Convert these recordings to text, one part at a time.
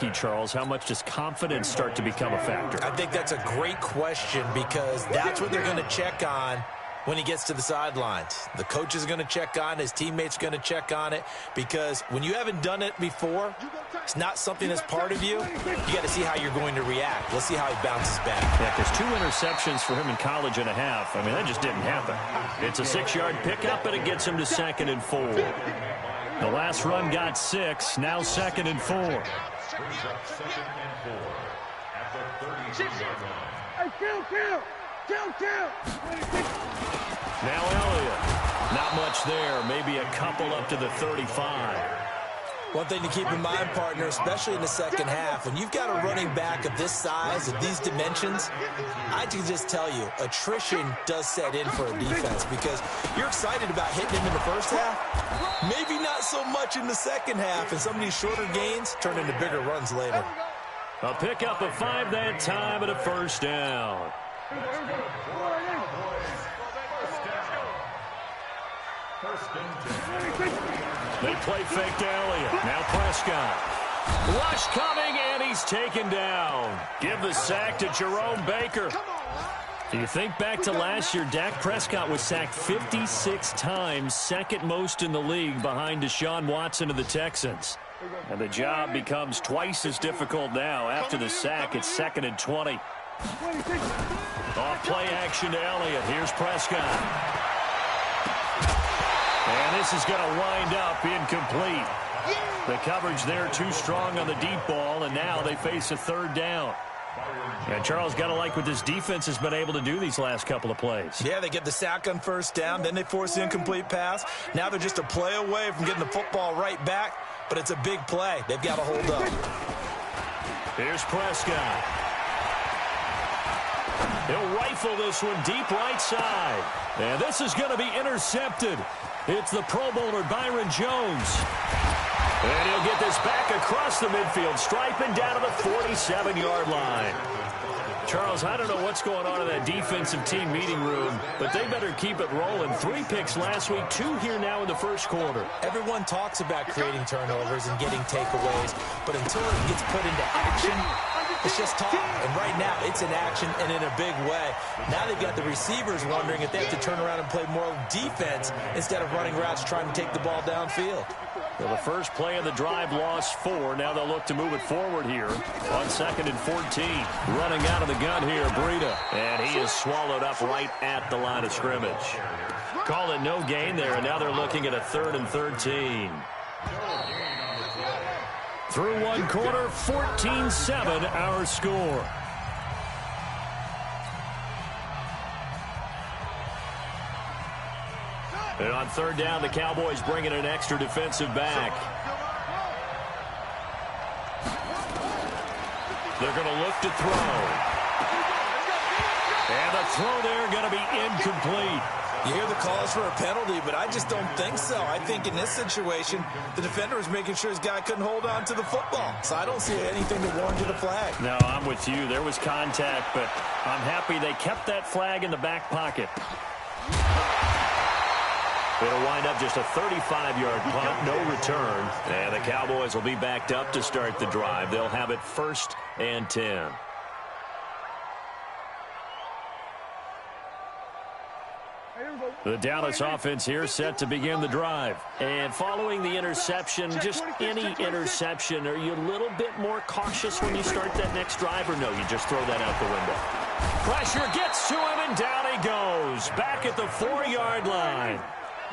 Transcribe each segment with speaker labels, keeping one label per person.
Speaker 1: Charles, how much does confidence start to become a factor?
Speaker 2: I think that's a great question because that's what they're going to check on when he gets to the sidelines. The coach is going to check on it. His teammates are going to check on it because when you haven't done it before, it's not something that's part of you. You got to see how you're going to react. Let's see how he bounces back.
Speaker 1: Yeah, because 2 interceptions for him in college and a half. I mean, that just didn't happen. It's a 6-yard pickup, and it gets him to 2nd and 4. The last run got 6, now 2nd and 4. Now Elliott. Not much there. Maybe a couple up to the 35.
Speaker 2: One thing to keep in mind, partner, especially in the second half, when you've got a running back of this size, of these dimensions, I can just tell you, attrition does set in for a defense because you're excited about hitting him in the first half, maybe not so much in the second half, and some of these shorter gains turn into bigger runs later.
Speaker 1: A pickup of 5 that time and a first down. They play fake to Elliott. Now Prescott. Rush coming, and he's taken down. Give the sack to Jerome Baker. You think back to last year, Dak Prescott was sacked 56 times, second most in the league behind Deshaun Watson of the Texans. And the job becomes twice as difficult now. After the sack, it's 2nd and 20. Off play action to Elliott. Here's Prescott. And this is going to wind up incomplete. The coverage there too strong on the deep ball, and now they face a 3rd down. And Charles, got to like what this defense has been able to do these last couple of plays.
Speaker 2: Yeah, they get the sack on 1st down, then they force the incomplete pass. Now they're just a play away from getting the football right back, but it's a big play. They've got to hold up.
Speaker 1: Here's Prescott. He'll rifle this one deep right side. And this is going to be intercepted. It's the Pro Bowler Byron Jones. And he'll get this back across the midfield stripe and down to the 47-yard line. Charles, I don't know what's going on in that defensive team meeting room, but they better keep it rolling. 3 picks last week, 2 here now in the first quarter.
Speaker 2: Everyone talks about creating turnovers and getting takeaways, but until it gets put into action, it's just talk. And right now, it's in action and in a big way. Now they've got the receivers wondering if they have to turn around and play more defense instead of running routes trying to take the ball downfield.
Speaker 1: Well, the first play of the drive lost 4. Now they'll look to move it forward here on 2nd and 14. Running out of the gun here, Breida. And he is swallowed up right at the line of scrimmage. Call it no gain there, and now they're looking at a 3rd and 13. Through 1 quarter, 14-7 our score. And on 3rd down, the Cowboys bring in an extra defensive back. They're going to look to throw. And the throw there going to be incomplete.
Speaker 2: You hear the calls for a penalty, but I just don't think so. I think in this situation, the defender was making sure his guy couldn't hold on to the football. So I don't see anything to warrant a flag.
Speaker 1: No, I'm with you. There was contact, but I'm happy they kept that flag in the back pocket. It'll wind up just a 35-yard punt, no return. And the Cowboys will be backed up to start the drive. They'll have it 1st and 10. The Dallas offense here set to begin the drive. And following the interception, just any interception, are you a little bit more cautious when you start that next drive, or no, you just throw that out the window? Pressure gets to him, and down he goes. Back at the 4-yard line.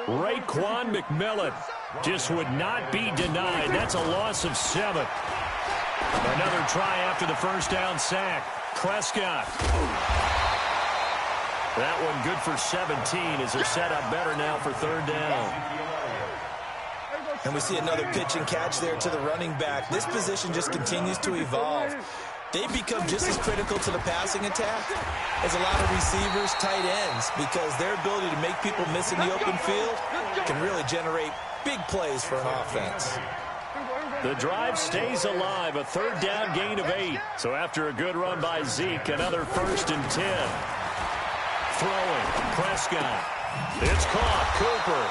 Speaker 1: Raekwon McMillan just would not be denied. That's a loss of 7. Another try after the first down sack. Prescott. That one good for 17 as they're set up better now for 3rd down.
Speaker 2: And we see another pitch and catch there to the running back. This position just continues to evolve. They become just as critical to the passing attack as a lot of receivers, tight ends, because their ability to make people miss in the open field can really generate big plays for an offense.
Speaker 1: The drive stays alive, a 3rd down gain of 8. So after a good run by Zeke, another 1st and 10. Throwing, Prescott. It's caught, Cooper.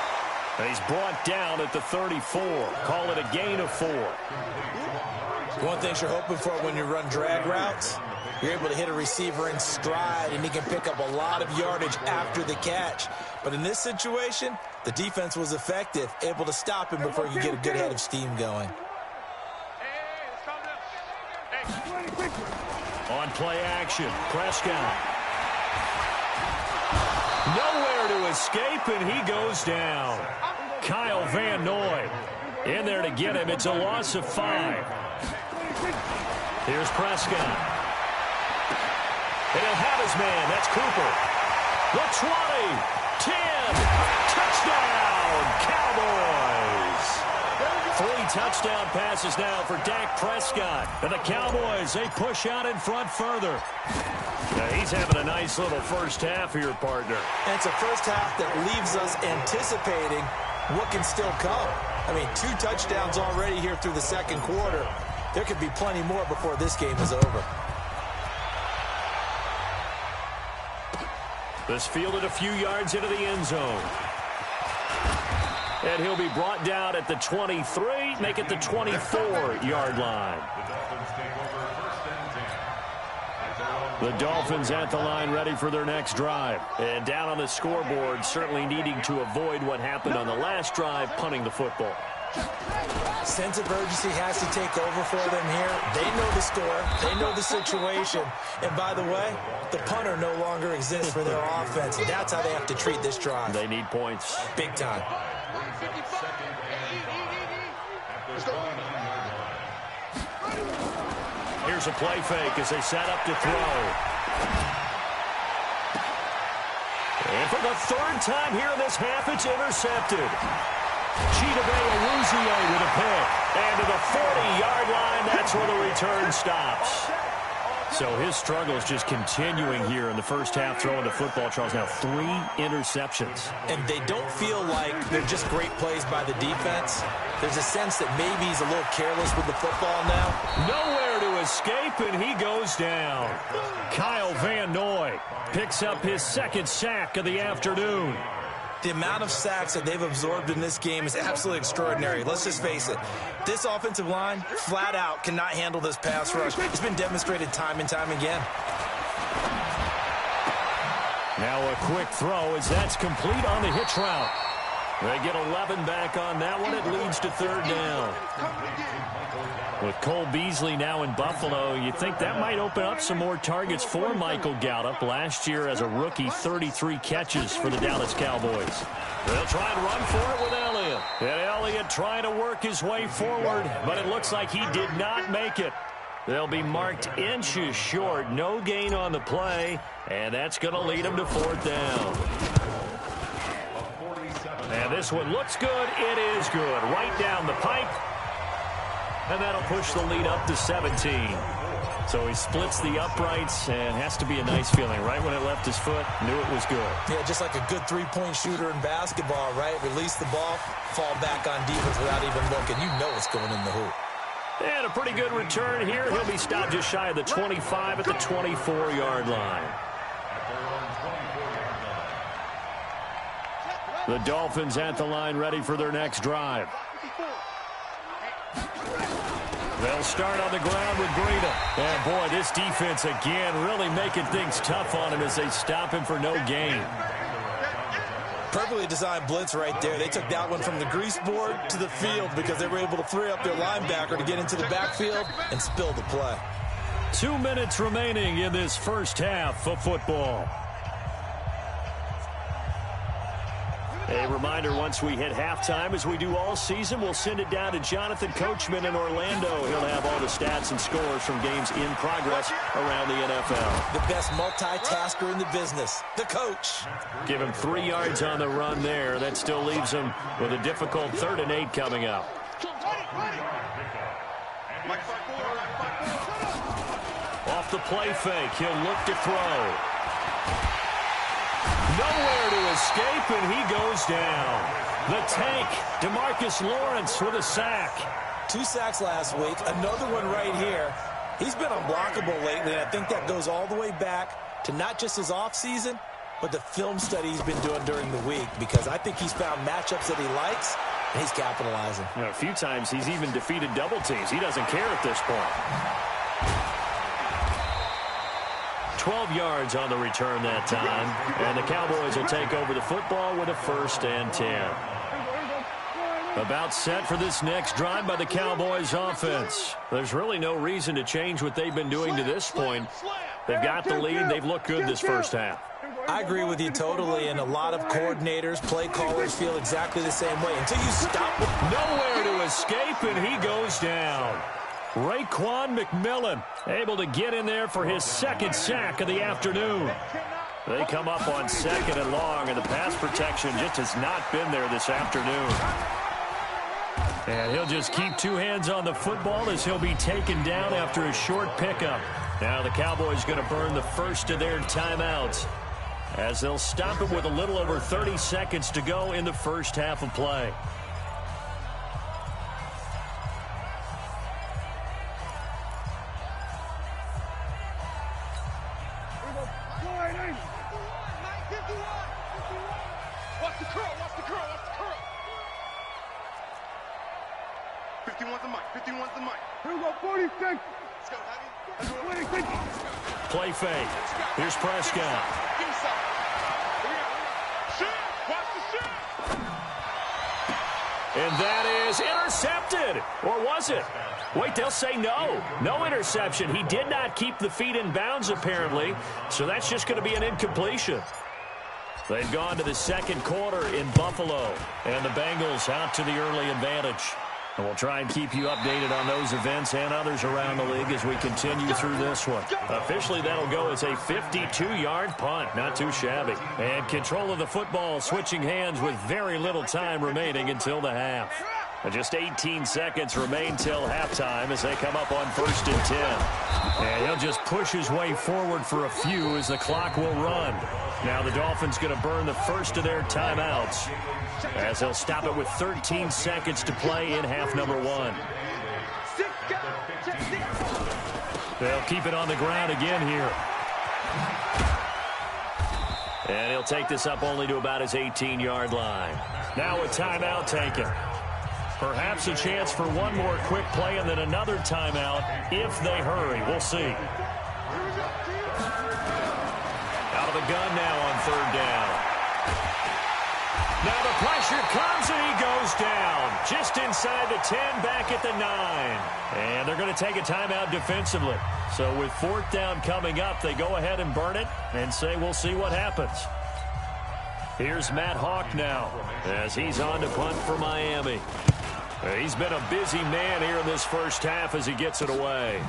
Speaker 1: And he's brought down at the 34. Call it a gain of 4.
Speaker 2: One thing you're hoping for when you run drag routes, you're able to hit a receiver in stride, and he can pick up a lot of yardage after the catch. But in this situation, the defense was effective, able to stop him before he could get a good head of steam going.
Speaker 1: On play action, Prescott. Nowhere to escape, and he goes down. Kyle Van Noy in there to get him. It's a loss of 5. Here's Prescott. And he'll have his man. That's Cooper. The 20, 10, touchdown, Cowboys. 3 touchdown passes now for Dak Prescott. And the Cowboys, they push out in front further. Now he's having a nice little first half here, partner.
Speaker 2: And it's a first half that leaves us anticipating what can still come. I mean, 2 touchdowns already here through the second quarter. There could be plenty more before this game is over.
Speaker 1: This fielded a few yards into the end zone. And he'll be brought down at the 23, make it the 24-yard line. The Dolphins at the line, ready for their next drive. And down on the scoreboard, certainly needing to avoid what happened on the last drive, punting the football.
Speaker 2: Sense of urgency has to take over for them here. They know the score. They know the situation. And by the way, the punter no longer exists for their offense. That's how they have to treat this drive.
Speaker 1: They need points.
Speaker 2: Big time.
Speaker 1: Here's a play fake as they set up to throw. And for the 3rd time here in this half, it's intercepted. Chidobe with a pick. And to the 40-yard line, that's where the return stops. So his struggle is just continuing here in the first half, throwing the football, Charles. Now 3 interceptions.
Speaker 2: And they don't feel like they're just great plays by the defense. There's a sense that maybe he's a little careless with the football now.
Speaker 1: Nowhere to escape, and he goes down. Kyle Van Noy picks up his 2nd sack of the afternoon.
Speaker 2: The amount of sacks that they've absorbed in this game is absolutely extraordinary. Let's just face it. This offensive line, flat out, cannot handle this pass rush. It's been demonstrated time and time again.
Speaker 1: Now a quick throw as that's complete on the hitch route. They get 11 back on that one. It leads to 3rd down. With Cole Beasley now in Buffalo, you think that might open up some more targets for Michael Gallup. Last year as a rookie, 33 catches for the Dallas Cowboys. They'll try and run for it with Elliott. And Elliott trying to work his way forward, but it looks like he did not make it. They'll be marked inches short. No gain on the play, and that's going to lead them to 4th down. And this one looks good. It is good. Right down the pipe. And that'll push the lead up to 17. So he splits the uprights and has to be a nice feeling. Right when it left his foot, knew it was good.
Speaker 2: Yeah, just like a good 3-point shooter in basketball, right? Release the ball, fall back on defense without even looking. You know it's going in the hoop.
Speaker 1: And a pretty good return here. He'll be stopped just shy of the 25 at the 24-yard line. The Dolphins at the line, ready for their next drive. They'll start on the ground with Breida. And, boy, this defense, again, really making things tough on him as they stop him for no gain.
Speaker 2: Perfectly designed blitz right there. They took that one from the grease board to the field because they were able to free up their linebacker to get into the backfield and spill the play.
Speaker 1: 2 minutes remaining in this first half of football. A reminder, once we hit halftime, as we do all season, we'll send it down to Jonathan Coachman in Orlando. He'll have all the stats and scores from games in progress around the NFL.
Speaker 2: The best multitasker in the business, the coach.
Speaker 1: Give him 3 yards on the run there. That still leaves him with a difficult 3rd and 8 coming up. Off the play fake, he'll look to throw. Nowhere to escape, and he goes down. The tank, DeMarcus Lawrence with a sack.
Speaker 2: 2 sacks last week, another one right here. He's been unblockable lately, and I think that goes all the way back to not just his offseason, but the film study he's been doing during the week, because I think he's found matchups that he likes, He's capitalizing.
Speaker 1: You know, a few times he's even defeated double teams. He doesn't care at this point. 12 yards on the return that time. And the Cowboys will take over the football with a 1st and 10. About set for this next drive by the Cowboys offense. There's really no reason to change what they've been doing to this point. They've got the lead. They've looked good this first half.
Speaker 2: I agree with you totally, and a lot of coordinators, play callers feel exactly the same way. Until you stop.
Speaker 1: Nowhere to escape, and he goes down. Raekwon McMillan able to get in there for his 2nd sack of the afternoon. They come up on 2nd and long, and the pass protection just has not been there this afternoon. And he'll just keep 2 hands on the football as he'll be taken down after a short pickup. Now the Cowboys going to burn the first of their timeouts as they'll stop it with a little over 30 seconds to go in the first half of play.
Speaker 3: Watch the curl, watch the curl, watch the curl. 51's the mic, 51's the mic. Here we go, 46. Let's go, Heavy.
Speaker 1: Play fake. Here's Prescott.
Speaker 3: Give me some. Shoot, watch the shoot.
Speaker 1: And that is intercepted. Or was it? Wait, they'll say no. No interception. He did not keep the feet in bounds, apparently. So that's just going to be an incompletion. They've gone to the 2nd quarter in Buffalo. And the Bengals out to the early advantage. And we'll try and keep you updated on those events and others around the league as we continue through this one. Officially, that'll go as a 52-yard punt. Not too shabby. And control of the football switching hands with very little time remaining until the half. And just 18 seconds remain till halftime as they come up on 1st and 10. And he'll just push his way forward for a few as the clock will run. Now the Dolphins going to burn the first of their timeouts as they'll stop it with 13 seconds to play in half number 1. They'll keep it on the ground again here. And he'll take this up only to about his 18-yard line. Now a timeout taken. Perhaps a chance for one more quick play and then another timeout if they hurry. We'll see. Out of the gun now on 3rd down. Now the pressure comes and he goes down. Just inside the 10, back at the 9. And they're going to take a timeout defensively. So with 4th down coming up, they go ahead and burn it and say we'll see what happens. Here's Matt Hawk now as he's on to punt for Miami. He's been a busy man here in this first half as he gets it away.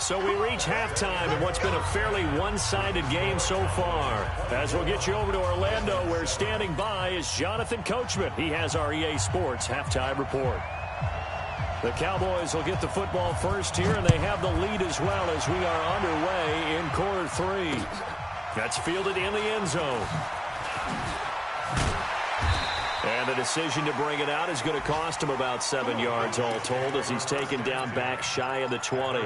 Speaker 1: So we reach halftime in what's been a fairly one-sided game so far. As we'll get you over to Orlando, where standing by is Jonathan Coachman. He has our EA Sports halftime report. The Cowboys will get the football first here, and they have the lead as well as we are underway in quarter 3. That's fielded in the end zone. And the decision to bring it out is going to cost him about 7 yards all told as he's taken down back shy of the 20.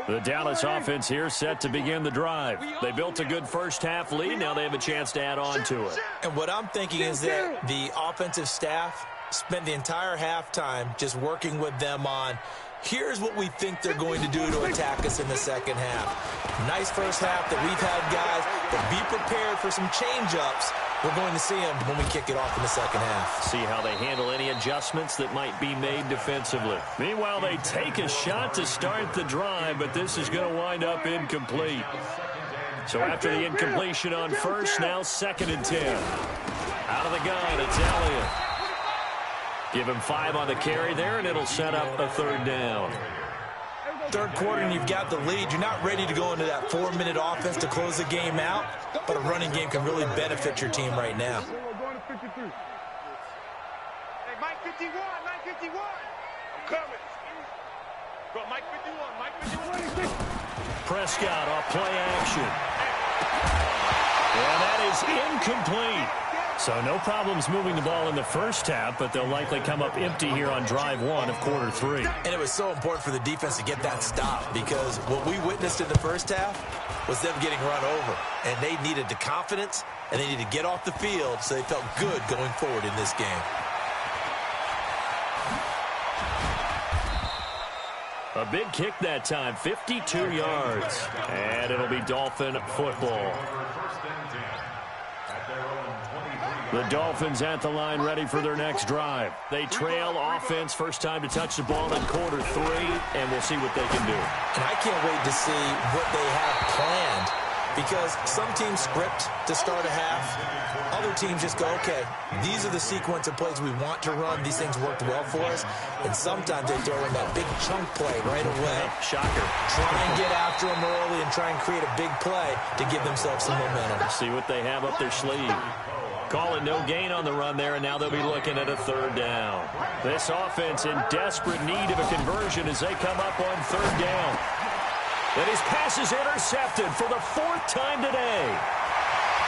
Speaker 1: The Dallas offense here set to begin the drive. They built a good first half lead. Now they have a chance to add on to it.
Speaker 2: And what I'm thinking is that the offensive staff spent the entire halftime just working with them on, here's what we think they're going to do to attack us in the second half. Nice first half that we've had, guys, but be prepared for some change-ups. We're going to see them when we kick it off in the second half.
Speaker 1: See how they handle any adjustments that might be made defensively. Meanwhile, they take a shot to start the drive, but this is going to wind up incomplete. So after the incompletion on first, now 2nd and 10. Out of the gun, it's Elliott. Give him 5 on the carry there, and it'll set up a 3rd down.
Speaker 2: Third quarter, and you've got the lead. You're not ready to go into that 4-minute offense to close the game out, but a running game can really benefit your team right now.
Speaker 3: Hey, Mike 51, Mike 51. I'm coming. Go, Mike 51, Mike 51.
Speaker 1: Prescott off play action. And that is incomplete. So no problems moving the ball in the first half, but they'll likely come up empty here on drive one of quarter three.
Speaker 2: And it was so important for the defense to get that stop, because what we witnessed in the first half was them getting run over. And they needed the confidence, and they needed to get off the field so they felt good going forward in this game.
Speaker 1: A big kick that time, 52 yards. And it'll be Dolphin football. The Dolphins at the line, ready for their next drive. They trail offense, first time to touch the ball in quarter three, and we'll see what they can do.
Speaker 2: And I can't wait to see what they have planned, because some teams script to start a half. Other teams just go, okay, these are the sequence of plays we want to run. These things worked well for us. And sometimes they throw in that big chunk play right away.
Speaker 1: Shocker.
Speaker 2: Try and get after them early and try and create a big play to give themselves some momentum.
Speaker 1: See what they have up their sleeve. Calling no gain on the run there, and now they'll be looking at a third down. This offense in desperate need of a conversion as they come up on third down. And his pass is intercepted for the fourth time today.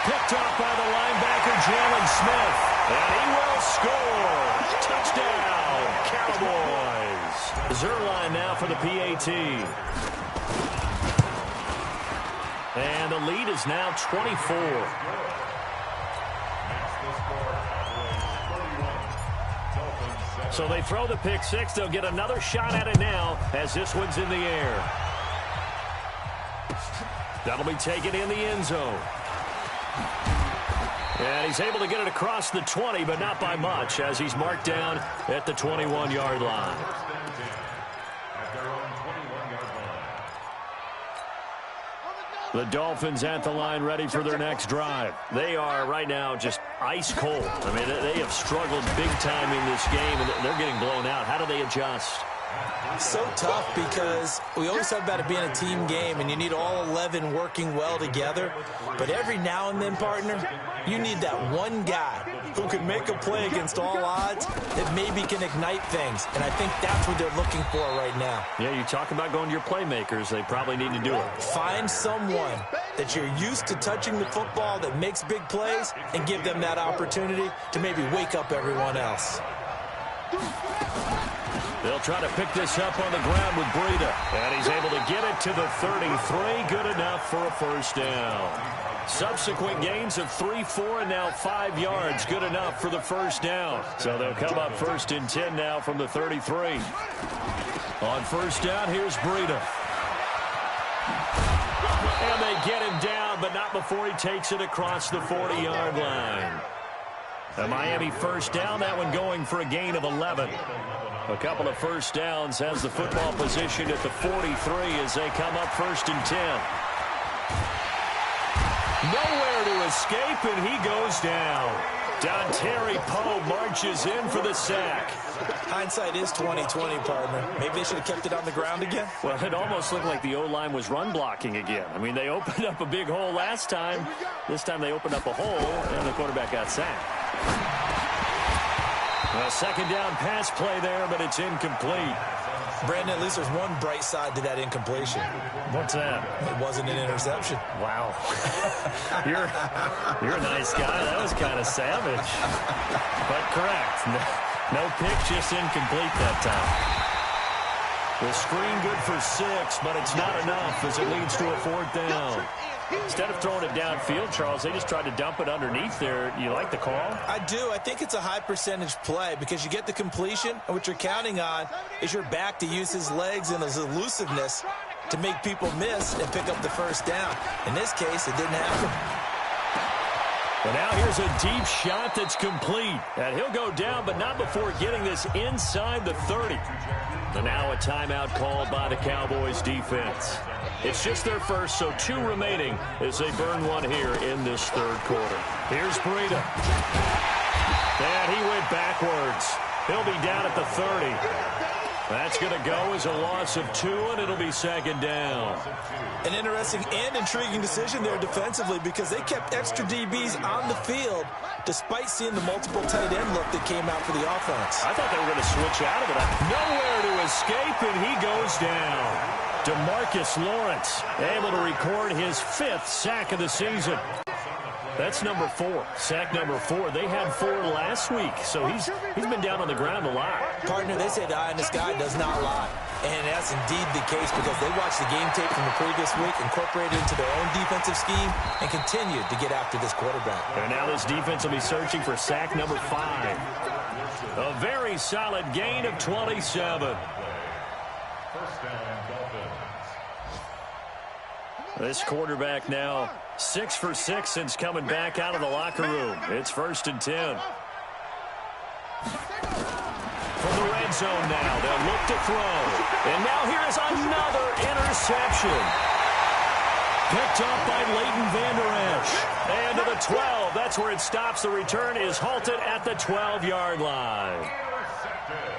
Speaker 1: Picked off by the linebacker, Jalen Smith. And he will score. Touchdown, Cowboys. Zerline now for the PAT. And the lead is now 24. So they throw the pick six. They'll get another shot at it now as this one's in the air. That'll be taken in the end zone. And he's able to get it across the 20, but not by much, as he's marked down at the 21-yard line. The Dolphins at the line, ready for their next drive. They are right now just ice cold. I mean, they have struggled big time in this game, and they're getting blown out. How do they adjust?
Speaker 2: So tough, because we always talk about it being a team game, and you need all 11 working well together. But every now and then, partner, you need that one guy who can make a play against all odds that maybe can ignite things. And I think that's what they're looking for right now.
Speaker 1: Yeah, you talk about going to your playmakers. They probably need to do it.
Speaker 2: Find someone that you're used to touching the football that makes big plays and give them that opportunity to maybe wake up everyone else.
Speaker 1: They'll try to pick this up on the ground with Breida. And he's able to get it to the 33. Good enough for a first down. Subsequent gains of 3, 4, and now 5 yards. Good enough for the first down. So they'll come up first and 10 now from the 33. On first down, here's Breida. And they get him down, but not before he takes it across the 40-yard line. A Miami first down, that one going for a gain of 11. A couple of first downs, has the football position at the 43 as they come up first and 10. Nowhere to escape, and he goes down. Dontari Poe marches in for the sack.
Speaker 2: Hindsight is 20/20, partner. Maybe they should have kept it on the ground again.
Speaker 1: Well, it almost looked like the O-line was run blocking again. I mean, they opened up a big hole last time. This time they opened up a hole, and the quarterback got sacked. A second down pass play there, but it's incomplete.
Speaker 2: Brandon, at least there's one bright side to that incompletion.
Speaker 1: What's that?
Speaker 2: It wasn't an interception.
Speaker 1: Wow. You're a nice guy. That was kind of savage. But correct. No pick, just incomplete that time. The screen good for 6, but it's not enough as it leads to a fourth down. Instead of throwing it downfield, Charles, they just tried to dump it underneath there. You like the call?
Speaker 2: I do. I think it's a high percentage play because you get the completion, and what you're counting on is your back to use his legs and his elusiveness to make people miss and pick up the first down. In this case, it didn't happen.
Speaker 1: But now here's a deep shot that's complete. And he'll go down, but not before getting this inside the 30. And now a timeout called by the Cowboys defense. It's just their first, so 2 remaining as they burn one here in this third quarter. Here's Breida. And he went backwards. He'll be down at the 30. That's going to go as a loss of 2, and it'll be second down.
Speaker 2: An interesting and intriguing decision there defensively because they kept extra DBs on the field despite seeing the multiple tight end look that came out for the offense.
Speaker 1: I thought they were going to switch out of it. Nowhere to escape, and he goes down. DeMarcus Lawrence able to record his 5th sack of the season. That's number 4. Sack number 4. They had 4 last week, so he's been down on the ground a lot.
Speaker 2: Partner, they say the eye in the sky does not lie. And that's indeed the case because they watched the game tape from the previous week, incorporated it into their own defensive scheme, and continued to get after this quarterback.
Speaker 1: And now this defense will be searching for sack number 5. A very solid gain of 27. This quarterback now 6 for 6 since coming back out of the locker room. It's 1st and 10. From the red zone now, they'll look to throw. And now here is another interception. Picked up by Leighton Vander Esch. And to the 12, that's where it stops. The return is halted at the 12-yard line.
Speaker 4: Intercepted.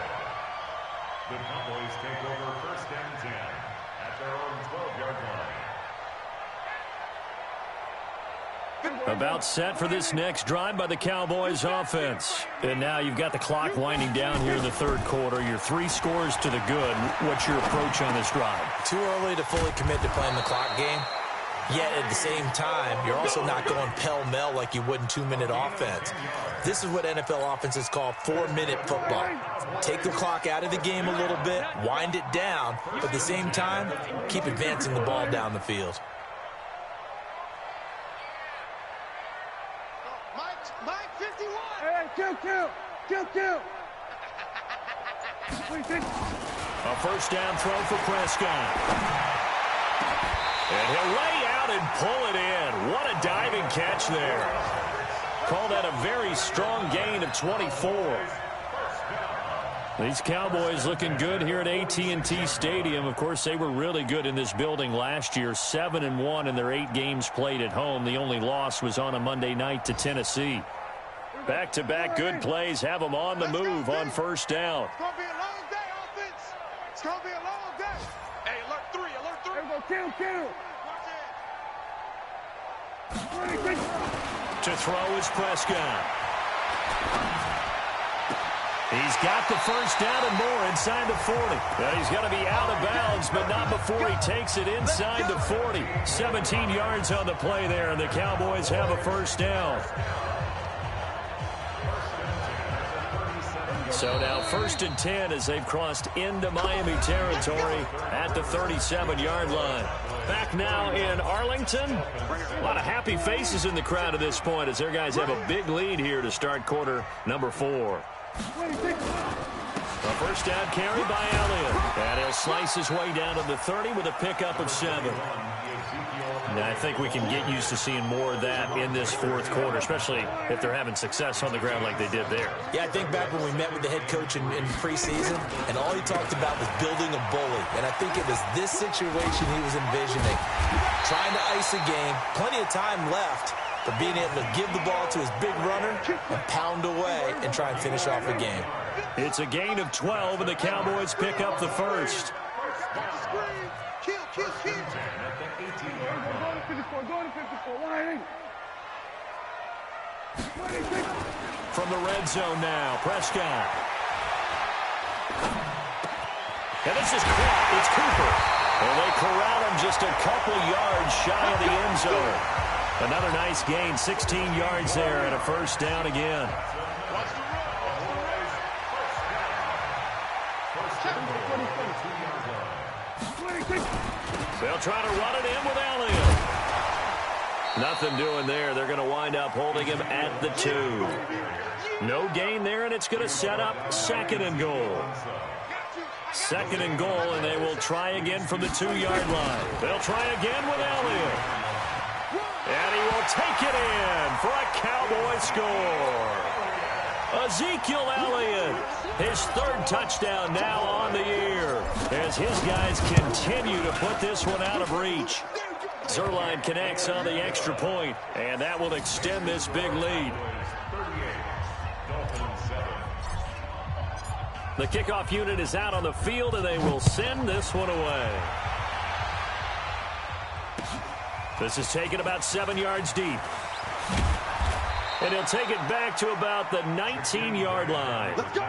Speaker 4: The Cowboys take over 1st and 10 at their own 12-yard line.
Speaker 1: About set for this next drive by the Cowboys offense. And now you've got the clock winding down here in the 3rd quarter. You're 3 scores to the good. What's your approach on this drive?
Speaker 2: Too early to fully commit to playing the clock game. Yet at the same time, you're also not going pell-mell like you would in 2-minute offense. This is what NFL offenses call 4-minute football. Take the clock out of the game a little bit, wind it down, but at the same time, keep advancing the ball down the field.
Speaker 3: Mike 51.
Speaker 5: Hey, kill.
Speaker 1: A 1st down throw for Prescott. And he'll lay out and pull it in. What a diving catch there. Call that a very strong gain of 24. These Cowboys looking good here at AT&T Stadium. Of course, they were really good in this building last year. 7-1 in their 8 games played at home. The only loss was on a Monday night to Tennessee. Back-to-back good plays have them on the move on 1st down.
Speaker 3: It's going to be a long day, offense. It's going to be a long day. Hey, alert 3.
Speaker 5: Kill.
Speaker 1: To throw is Prescott. He's got the 1st down and more inside the 40. Now he's got to be out of bounds, but not before he takes it inside the 40. 17 yards on the play there, and the Cowboys have a 1st down. So now 1st and 10 as they've crossed into Miami territory at the 37-yard line. Back now in Arlington. A lot of happy faces in the crowd at this point as their guys have a big lead here to start quarter number 4. A 1st down carry by Elliott. And he'll slice his way down to the 30 with a pickup of 7. Now, I think we can get used to seeing more of that in this 4th quarter, especially if they're having success on the ground like they did there.
Speaker 2: Yeah, I think back when we met with the head coach in preseason, and all he talked about was building a bully. And I think it was this situation he was envisioning. Trying to ice a game, plenty of time left, but being able to give the ball to his big runner and pound away and try and finish off a game.
Speaker 1: It's a gain of 12, and the Cowboys pick up the 1st.
Speaker 3: Kill.
Speaker 1: From the red zone now, Prescott. And this is caught. It's Cooper. And they corral him just a couple yards shy of the end zone. Another nice gain, 16 yards there, and a 1st down again. They'll try to run it in with Elliott. Nothing doing there. They're going to wind up holding him at the 2. No gain there, and it's going to set up 2nd and goal. 2nd and goal, and they will try again from the 2-yard line. They'll try again with Elliott. And he will take it in for a Cowboy score. Ezekiel Elliott, his 3rd touchdown now on the year as his guys continue to put this one out of reach. Zerline connects on the extra point, and that will extend this big lead. The kickoff unit is out on the field, and they will send this one away. This is taken about 7 yards deep. And he'll take it back to about the 19-yard line.
Speaker 3: Let's go.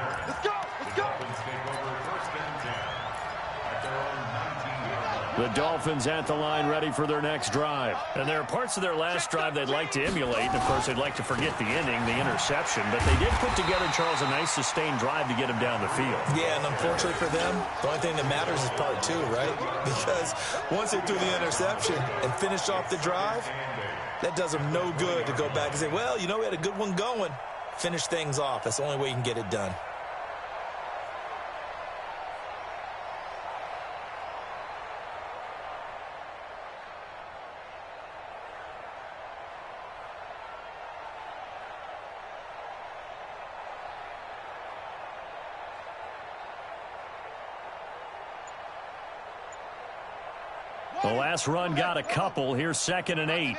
Speaker 1: The Dolphins at the line ready for their next drive. And there are parts of their last drive they'd like to emulate. And, of course, they'd like to forget the inning, the interception. But they did put together, Charles, a nice sustained drive to get him down the field.
Speaker 2: Yeah, and unfortunately for them, the only thing that matters is part two, right? Because once they threw the interception and finished off the drive, that does them no good to go back and say, well, you know, we had a good one going. Finish things off. That's the only way you can get it done.
Speaker 1: The last run got a couple. Here's 2nd and 8.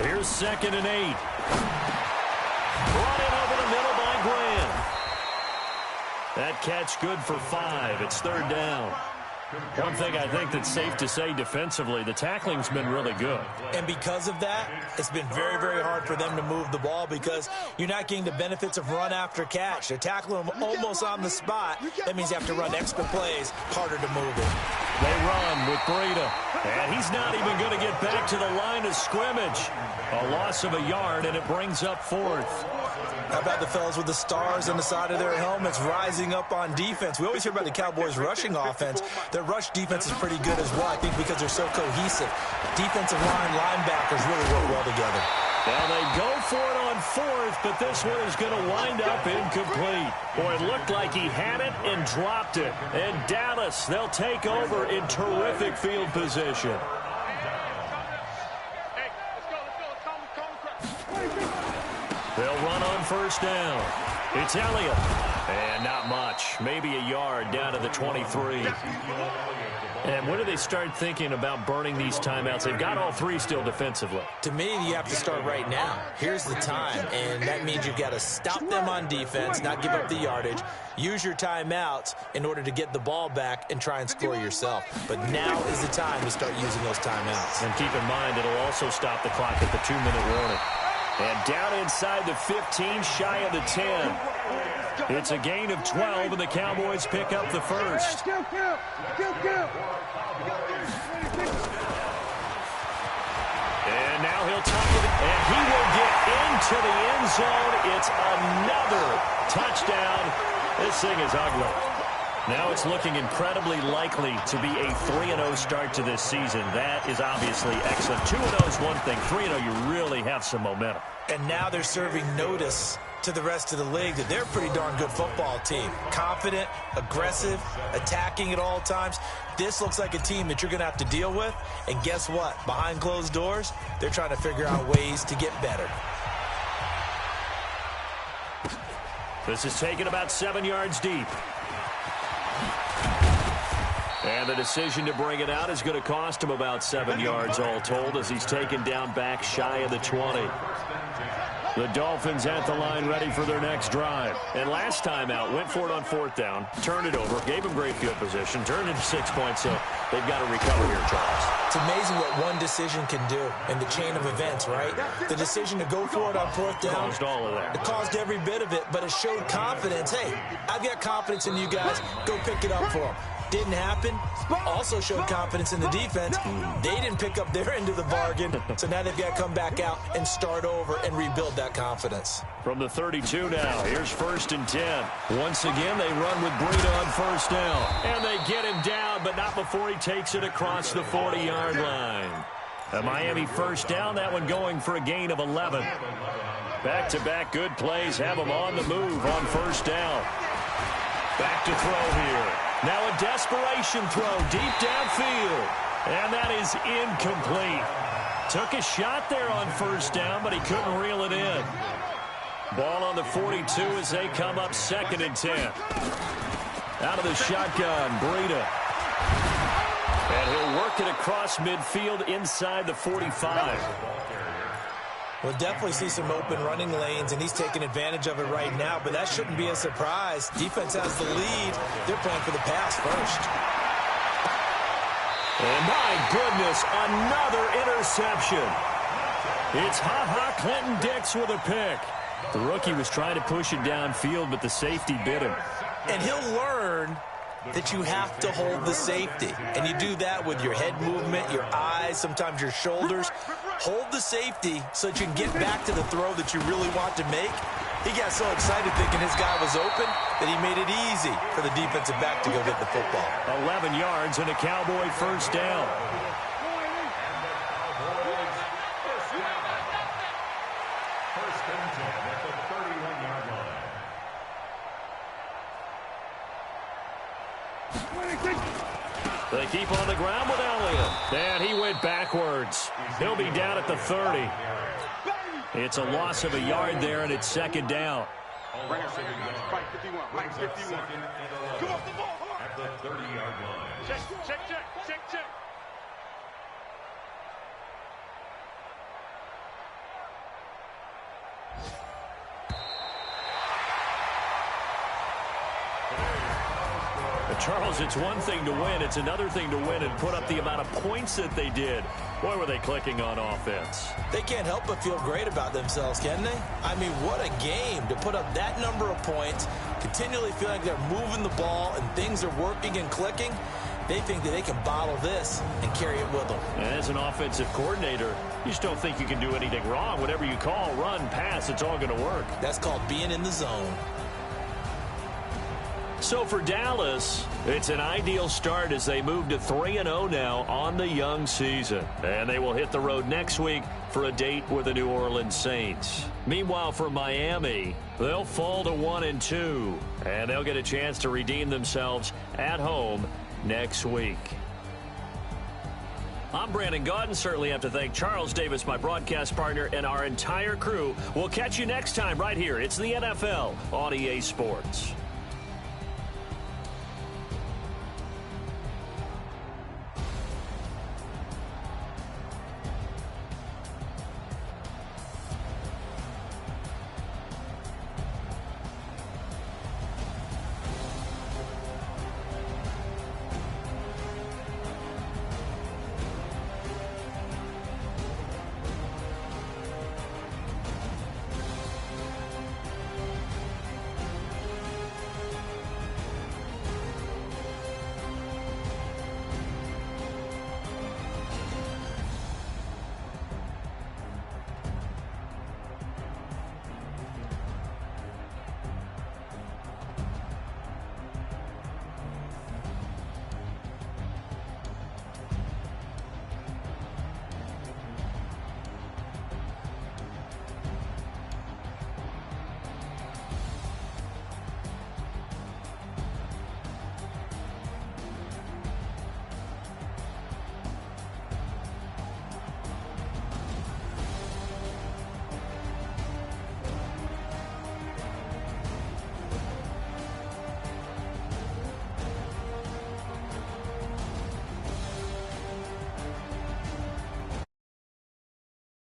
Speaker 1: Here's 2nd and 8. Brought in over the middle by Graham. That catch good for 5. It's 3rd down. One thing I think that's safe to say defensively, the tackling's been really good.
Speaker 2: And because of that, it's been very, very hard for them to move the ball because you're not getting the benefits of run after catch. They're tackling them almost on the spot. That means you have to run extra plays, harder to move it.
Speaker 1: They run with Breida, and he's not even going to get back to the line of scrimmage. A loss of a yard, and it brings up 4th.
Speaker 2: How about the fellas with the stars on the side of their helmets rising up on defense? We always hear about the Cowboys' rushing offense. Their rush defense is pretty good as well, I think, because they're so cohesive. Defensive line, linebackers really work well together.
Speaker 1: Well, they go for it on 4th, but this one is going to wind up incomplete. Boy, it looked like he had it and dropped it. And Dallas, they'll take over in terrific field position. They'll run on 1st down. It's Elliott. And not much. Maybe a yard down to the 23. And when do they start thinking about burning these timeouts? They've got all 3 still defensively.
Speaker 2: To me, you have to start right now. Here's the time, and that means you've got to stop them on defense, not give up the yardage, use your timeouts in order to get the ball back and try and score yourself. But now is the time to start using those timeouts.
Speaker 1: And keep in mind, it'll also stop the clock at the 2-minute warning. And down inside the 15, shy of the 10. It's a gain of 12, and the Cowboys pick up the first. And now he'll tuck it, and he will get into the end zone. It's another touchdown. This thing is ugly. Now it's looking incredibly likely to be a 3-0 start to this season. That is obviously excellent. 2-0 is one thing. 3-0, you really have some momentum.
Speaker 2: And now they're serving notice to the rest of the league that they're a pretty darn good football team. Confident, aggressive, attacking at all times. This looks like a team that you're going to have to deal with. And guess what? Behind closed doors, they're trying to figure out ways to get better.
Speaker 1: This is taken about 7 yards deep. And the decision to bring it out is going to cost him about 7 yards all told as he's taken down back shy of the 20. The Dolphins at the line ready for their next drive. And last time out, went for it on 4th down, turned it over, gave him great field position, turned it to 6 points, so they've got to recover here, Charles.
Speaker 2: It's amazing what one decision can do in the chain of events, right? The decision to go for it on 4th down.
Speaker 1: Caused all of that.
Speaker 2: It caused every bit of it, but it showed confidence. Hey, I've got confidence in you guys. Go pick it up for them. Didn't happen. Also showed confidence in the defense. They didn't pick up their end of the bargain, so now they've got to come back out and start over and rebuild that confidence.
Speaker 1: From the 32 now, here's 1st and 10. Once again, they run with Breida on 1st down. And they get him down, but not before he takes it across the 40-yard line. A Miami 1st down, that one going for a gain of 11. Back-to-back good plays have them on the move on 1st down. Back to throw here. Now a desperation throw deep downfield. And that is incomplete. Took a shot there on 1st down, but he couldn't reel it in. Ball on the 42 as they come up 2nd and 10. Out of the shotgun, Breida. And he'll work it across midfield inside the 45.
Speaker 2: We'll definitely see some open running lanes, and he's taking advantage of it right now, but that shouldn't be a surprise. Defense has the lead. They're playing for the pass first.
Speaker 1: And my goodness, another interception. It's Ha-Ha Clinton-Dix with a pick. The rookie was trying to push it downfield, but the safety bit him.
Speaker 2: And he'll learn that you have to hold the safety. And you do that with your head movement, your eyes, sometimes your shoulders. Hold the safety so that you can get back to the throw that you really want to make. He got so excited thinking his guy was open that he made it easy for the defensive back to go get the football.
Speaker 1: 11 yards and a Cowboy first down.
Speaker 4: First and 10 at the 31-yard line.
Speaker 1: They keep on the ground with Elliott. And he went backwards. He'll be down at the 30. It's a loss of a yard there, and it's second down.
Speaker 3: Right 51. Mike 51. Come off the ball.
Speaker 4: At the 30-yard line.
Speaker 3: Check.
Speaker 1: Charles, it's one thing to win. It's another thing to win and put up the amount of points that they did. Boy, were they clicking on offense.
Speaker 2: They can't help but feel great about themselves, can they? I mean, what a game to put up that number of points, continually feel like they're moving the ball and things are working and clicking. They think that they can bottle this and carry it with them.
Speaker 1: And as an offensive coordinator, you just don't think you can do anything wrong. Whatever you call, run, pass, it's all going to work.
Speaker 2: That's called being in the zone.
Speaker 1: So for Dallas, it's an ideal start as they move to 3-0 now on the young season. And they will hit the road next week for a date with the New Orleans Saints. Meanwhile, for Miami, they'll fall to 1-2. And they'll get a chance to redeem themselves at home next week. I'm Brandon Gaudin. Certainly have to thank Charles Davis, my broadcast partner, and our entire crew. We'll catch you next time right here. It's the NFL on EA Sports.